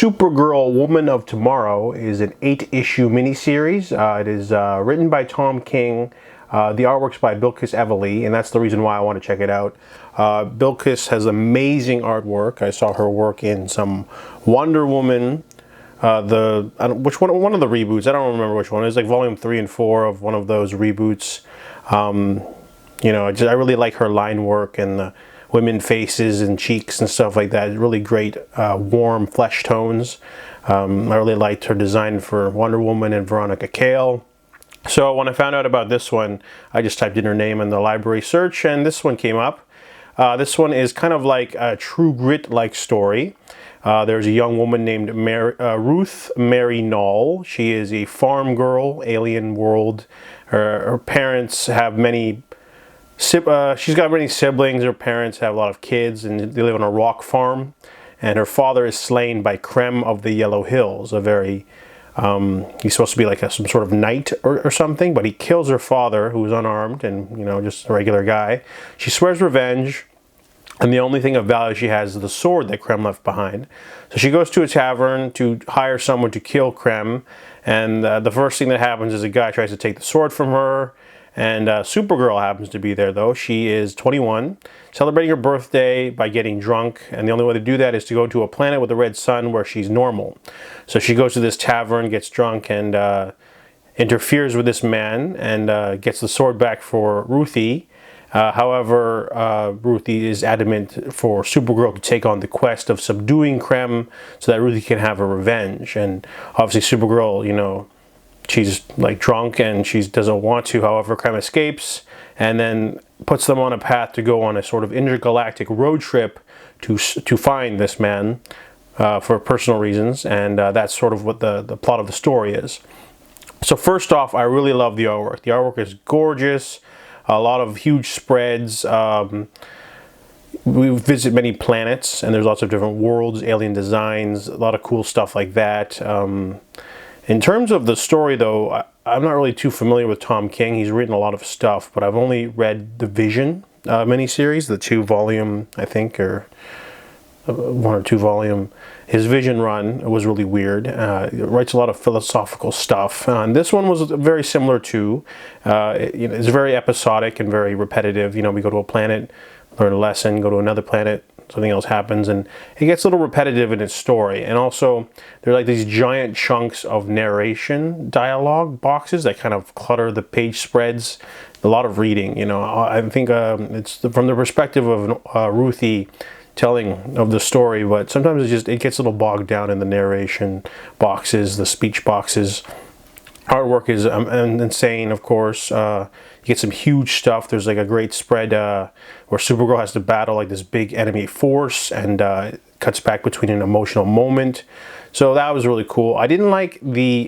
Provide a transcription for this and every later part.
Supergirl, Woman of Tomorrow is an 8-issue miniseries. It is written by Tom King. The artwork's by Bilquis Evely, and that's the reason why I want to check it out. Bilquis has amazing artwork. I saw her work in some Wonder Woman. One of the reboots. I don't remember which one. It was like volume 3 and 4 of one of those reboots. You know, I really like her line work and the women faces and cheeks and stuff like that. Really great warm flesh tones. I really liked her design for Wonder Woman and Veronica Cale. So when I found out about this one, I just typed in her name in the library search and this one came up. This one is kind of like a True Grit-like story. There's a young woman named Ruth Mary Null. She is a farm girl, alien world. Her parents have many... she's got many siblings. Her parents have a lot of kids and they live on a rock farm. And her father is slain by Krem of the Yellow Hills, a very... he's supposed to be like some sort of knight or something, but he kills her father, who is unarmed and, you know, just a regular guy. She swears revenge, and the only thing of value she has is the sword that Krem left behind. So she goes to a tavern to hire someone to kill Krem, and the first thing that happens is a guy tries to take the sword from her, and Supergirl happens to be there, though. She is 21, celebrating her birthday by getting drunk, and the only way to do that is to go to a planet with a red sun where she's normal. So she goes to this tavern, gets drunk, and interferes with this man, and gets the sword back for Ruthye. However, Ruthye is adamant for Supergirl to take on the quest of subduing Krem so that Ruthye can have her revenge. And obviously Supergirl, you know, she's like drunk and she doesn't want to. However, Krem escapes and then puts them on a path to go on a sort of intergalactic road trip to find this man for personal reasons. And that's sort of what the plot of the story is. So first off, I really love the artwork. The artwork is gorgeous. A lot of huge spreads. We visit many planets and there's lots of different worlds, alien designs, a lot of cool stuff like that. In terms of the story, though, I'm not really too familiar with Tom King. He's written a lot of stuff, but I've only read the Vision miniseries, the 2-volume, I think, or 1 or 2 volume. His Vision run was really weird. He writes a lot of philosophical stuff. And this one was very similar too. You know, it's very episodic and very repetitive. You know, we go to a planet, learn a lesson, go to another planet, something else happens, and it gets a little repetitive in its story. And also, there are like these giant chunks of narration dialogue boxes that kind of clutter the page spreads. A lot of reading, you know. I think it's from the perspective of Ruthye telling of the story, but sometimes it gets a little bogged down in the narration boxes, the speech boxes. Artwork is insane, of course. You get some huge stuff. There's like a great spread where Supergirl has to battle like this big enemy force, and cuts back between an emotional moment. So that was really cool. I didn't like the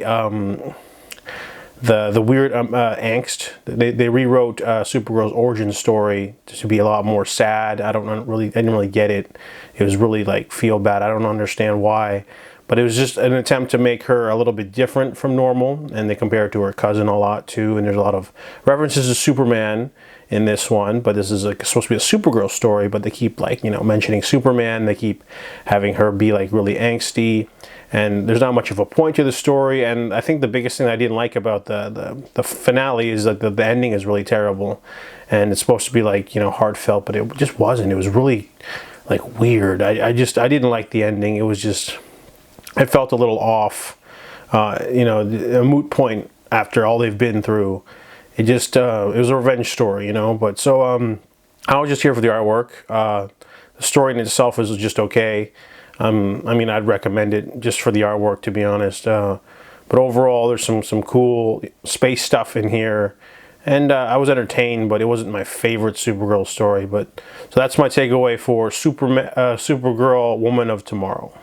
weird angst. They rewrote Supergirl's origin story to be a lot more sad. I didn't really get it. It was really like feel bad. I don't understand why. But it was just an attempt to make her a little bit different from normal, and they compare it to her cousin a lot too, and there's a lot of references to Superman in this one, but this is like supposed to be a Supergirl story, but they keep like, you know, mentioning Superman, they keep having her be like really angsty, and there's not much of a point to the story. And I think the biggest thing I didn't like about the finale is that the ending is really terrible, and it's supposed to be like, you know, heartfelt, but it just wasn't. It was really like weird. I didn't like the ending. It was just... it felt a little off, you know, a moot point after all they've been through. It just, it was a revenge story, you know. But so, I was just here for the artwork. The story in itself is just okay. I mean, I'd recommend it just for the artwork, to be honest. But overall, there's some cool space stuff in here. And I was entertained, but it wasn't my favorite Supergirl story. But so that's my takeaway for Supergirl, Woman of Tomorrow.